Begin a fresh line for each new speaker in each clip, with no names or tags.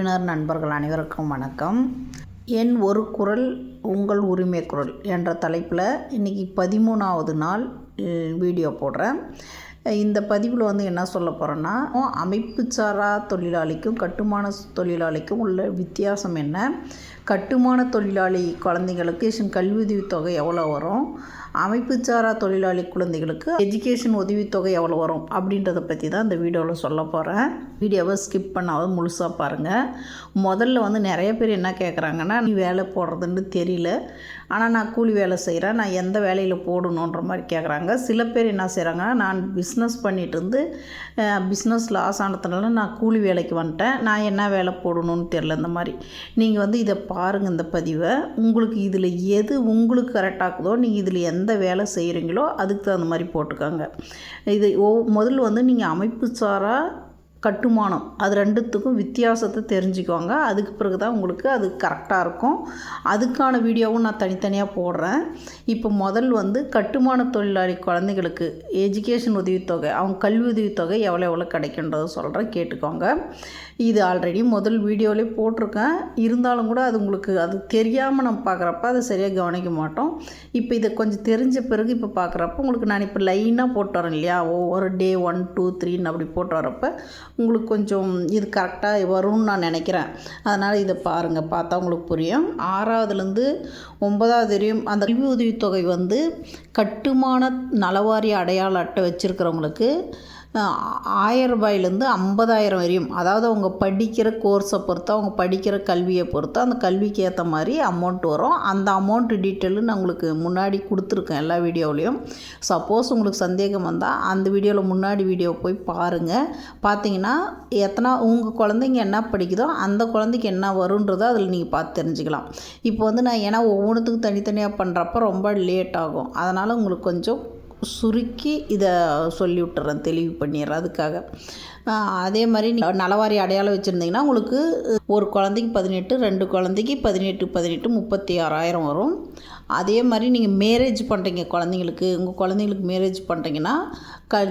குழுவினர் நண்பர்கள் அனைவருக்கும் வணக்கம். என் ஒரு குரல் உங்கள் உரிமை குரல் என்ற தலைப்பில் இன்றைக்கி 13வது நாள் வீடியோ போடுறேன். இந்த பதிவில் என்ன சொல்ல போகிறேன்னா, அமைப்பு சாரா தொழிலாளிக்கும் கட்டுமான தொழிலாளிக்கும் உள்ள வித்தியாசம் என்ன, கட்டுமான தொழிலாளி குழந்தைங்களுக்கு கல்வி உதவித்தொகை எவ்வளோ வரும், அமைப்பு சாரா தொழிலாளி குழந்தைகளுக்கு எஜுகேஷன் உதவித்தொகை எவ்வளோ வரும் அப்படின்றத பற்றி தான் இந்த வீடியோவில் சொல்ல போகிறேன். வீடியோவை ஸ்கிப் பண்ணாவது முழுசாக பாருங்கள். முதல்ல நிறைய பேர் என்ன கேட்குறாங்கன்னா, நீ வேலை போடுறதுன்னு தெரியல, ஆனால் நான் கூலி வேலை செய்கிறேன், நான் எந்த வேலையில் போடணுன்ற மாதிரி கேட்குறாங்க. சில பேர் என்ன செய்கிறாங்கன்னா, நான் பிஸ்னஸ் பண்ணிகிட்டு இருந்து பிஸ்னஸ் லாஸ் ஆனதுனால நான் கூலி வேலைக்கு வந்துட்டேன், நான் என்ன வேலை போடணும்னு தெரில. இந்த மாதிரி நீங்கள் இதை பாருங்கள். இந்த பதிவை உங்களுக்கு இதில் எது உங்களுக்கு கரெக்டாகுதோ, நீங்கள் இதில் எந்த வேலை செய்கிறீங்களோ அதுக்கு தகுந்த மாதிரி போட்டுக்கோங்க. இது முதல்ல நீங்கள் அமைப்பு சாரா கட்டுமானம் அது ரெண்டுத்துக்கும் வித்தியாசத்தை தெரிஞ்சுக்குவாங்க. அதுக்கு பிறகு தான் உங்களுக்கு அது கரெக்டாக இருக்கும். அதுக்கான வீடியோவும் நான் தனித்தனியாக போடுறேன். இப்போ கட்டுமான தொழிலாளி குழந்தைகளுக்கு எஜுகேஷன் உதவித்தொகை, அவங்க கல்வி உதவித்தொகை எவ்வளோ கிடைக்கின்றதை சொல்கிறேன், கேட்டுக்கோங்க. இது ஆல்ரெடி முதல் வீடியோவிலே போட்டிருக்கேன். இருந்தாலும் கூட அது உங்களுக்கு அது தெரியாமல் நம்ம பார்க்குறப்ப அதை சரியாக கவனிக்க மாட்டோம். இப்போ இதை கொஞ்சம் தெரிஞ்ச பிறகு இப்போ பார்க்குறப்ப உங்களுக்கு நான் இப்போ லைனாக போட்டு வரேன் இல்லையா, ஒவ்வொரு டே 1 2 3 அப்படி போட்டு வரப்போ உங்களுக்கு கொஞ்சம் இது கரெக்டாக வரும்னு நான் நினைக்கிறேன். அதனால் இதை பாருங்கள், பார்த்தா உங்களுக்கு புரியும். 6வதுலேருந்து 9வது வரையும் அந்த கல்வி உதவித்தொகை கட்டுமான நலவாரிய அடையாள அட்டை வச்சுருக்கிறவங்களுக்கு 1000 ரூபாயிலேருந்து 50,000 வரையும், அதாவது அவங்க படிக்கிற கோர்ஸை பொறுத்து, அவங்க படிக்கிற கல்வியை பொறுத்து அந்த கல்விக்கு ஏற்ற மாதிரி அமௌண்ட் வரும். அந்த அமௌண்ட் டீட்டெயிலு நான் உங்களுக்கு முன்னாடி கொடுத்துருக்கேன் எல்லா வீடியோவிலையும். சப்போஸ் உங்களுக்கு சந்தேகம் வந்தால் அந்த வீடியோவில் முன்னாடி வீடியோ போய் பாருங்கள். பார்த்தீங்கன்னா உங்கள் குழந்தைங்க என்ன படிக்குதோ அந்த குழந்தைக்கு என்ன வருன்றதோ அதில் நீங்கள் பார்த்து தெரிஞ்சுக்கலாம். இப்போ நான் ஏன்னா ஒவ்வொன்றுத்துக்கும் தனித்தனியாக பண்ணுறப்ப ரொம்ப லேட் ஆகும். அதனால் உங்களுக்கு கொஞ்சம் சுருக்கி இதை சொல்லி விட்டுறேன், தெளிவு பண்ணிடுறேன். அதுக்காக அதே மாதிரி நலவாரி அடையாளம் வச்சுருந்தீங்கன்னா உங்களுக்கு ஒரு குழந்தைக்கு 18, 2 குழந்தைக்கு 18 36,000 வரும். அதே மாதிரி நீங்கள் மேரேஜ் பண்ணுறீங்க குழந்தைங்களுக்கு, உங்கள் குழந்தைங்களுக்கு மேரேஜ் பண்ணுறீங்கன்னா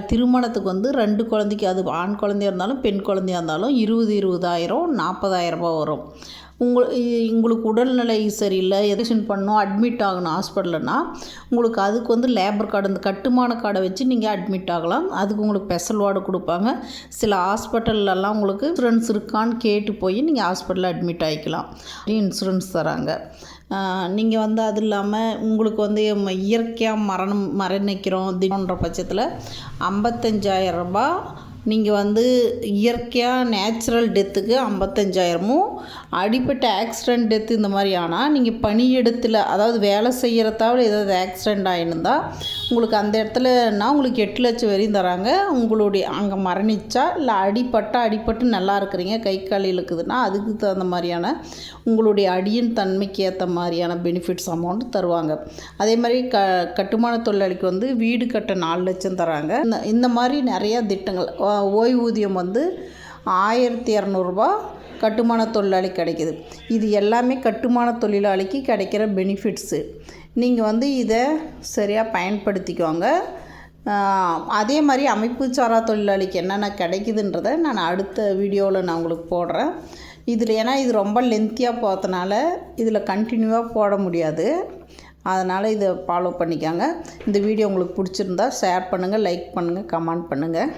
திருமணத்துக்கு 2 குழந்தைக்கு, அது ஆண் குழந்தையாக இருந்தாலும் பெண் குழந்தையாக இருந்தாலும் 20,000 40,000 ரூபா வரும். உங்களுக்கு உடல்நிலை சரியில்லை, எதுஷன் பண்ணணும், அட்மிட் ஆகணும் ஹாஸ்பிட்டல்னா உங்களுக்கு அதுக்கு லேபர் கார்டு, இந்த கட்டுமான கார்டை வச்சு நீங்கள் அட்மிட் ஆகலாம். அதுக்கு உங்களுக்கு ஸ்பெஷல் வார்டு கொடுப்பாங்க. சில ஹாஸ்பிட்டல்லலாம் உங்களுக்கு இன்சூரன்ஸ் இருக்கான்னு கேட்டு போய் நீங்கள் ஹாஸ்பிட்டலில் அட்மிட் ஆகிக்கலாம். இன்சூரன்ஸ் தராங்க. நீங்கள் அது இல்லாமல் உங்களுக்கு இயற்கையாக மரணிக்கிறோம் தினன்ற பட்சத்தில் 55,000 ரூபா. நீங்கள் இயற்கையாக நேச்சுரல் டெத்துக்கு 55,000, அடிப்பட்ட ஆக்சிடெண்ட் டெத்து இந்த மாதிரி ஆனால் நீங்கள் பணியிடத்தில், அதாவது வேலை செய்கிறதாவில் ஏதாவது ஆக்சிடெண்ட் ஆகிருந்தால் உங்களுக்கு அந்த இடத்துலனா உங்களுக்கு 8 லட்சம் வரையும் தராங்க. உங்களுடைய அங்கே மரணிச்சா இல்லை அடிப்பட்டு நல்லா இருக்கிறீங்க, கை கால் இழுக்குதுன்னா அதுக்கு தகுந்த மாதிரியான உங்களுடைய அடியின் தன்மைக்கு ஏற்ற மாதிரியான பெனிஃபிட்ஸ் அமௌண்ட் தருவாங்க. அதே மாதிரி கட்டுமான தொழிலாளிக்கு வீடு கட்ட 4 லட்சம் தராங்க. இந்த மாதிரி நிறையா திட்டங்கள். ஓய்வூதியம் 1,200 ரூபா கட்டுமான தொழிலாளி கிடைக்கிது. இது எல்லாமே கட்டுமான தொழிலாளிக்கு கிடைக்கிற பெனிஃபிட்ஸு. நீங்கள் இதை சரியாக பயன்படுத்திக்கோங்க. அதே மாதிரி அமைப்பு சாரா தொழிலாளிக்கு என்னென்ன கிடைக்குதுன்றதை நான் அடுத்த வீடியோவில் நான் உங்களுக்கு போடுறேன். இதில் ஏன்னா இது ரொம்ப லென்த்தியாக போகிறதுனால இதில் கண்டினியூவாக போட முடியாது. அதனால் இதை ஃபாலோ பண்ணிக்கோங்க. இந்த வீடியோ உங்களுக்கு பிடிச்சிருந்தா ஷேர் பண்ணுங்கள், லைக் பண்ணுங்கள், கமெண்ட் பண்ணுங்கள்.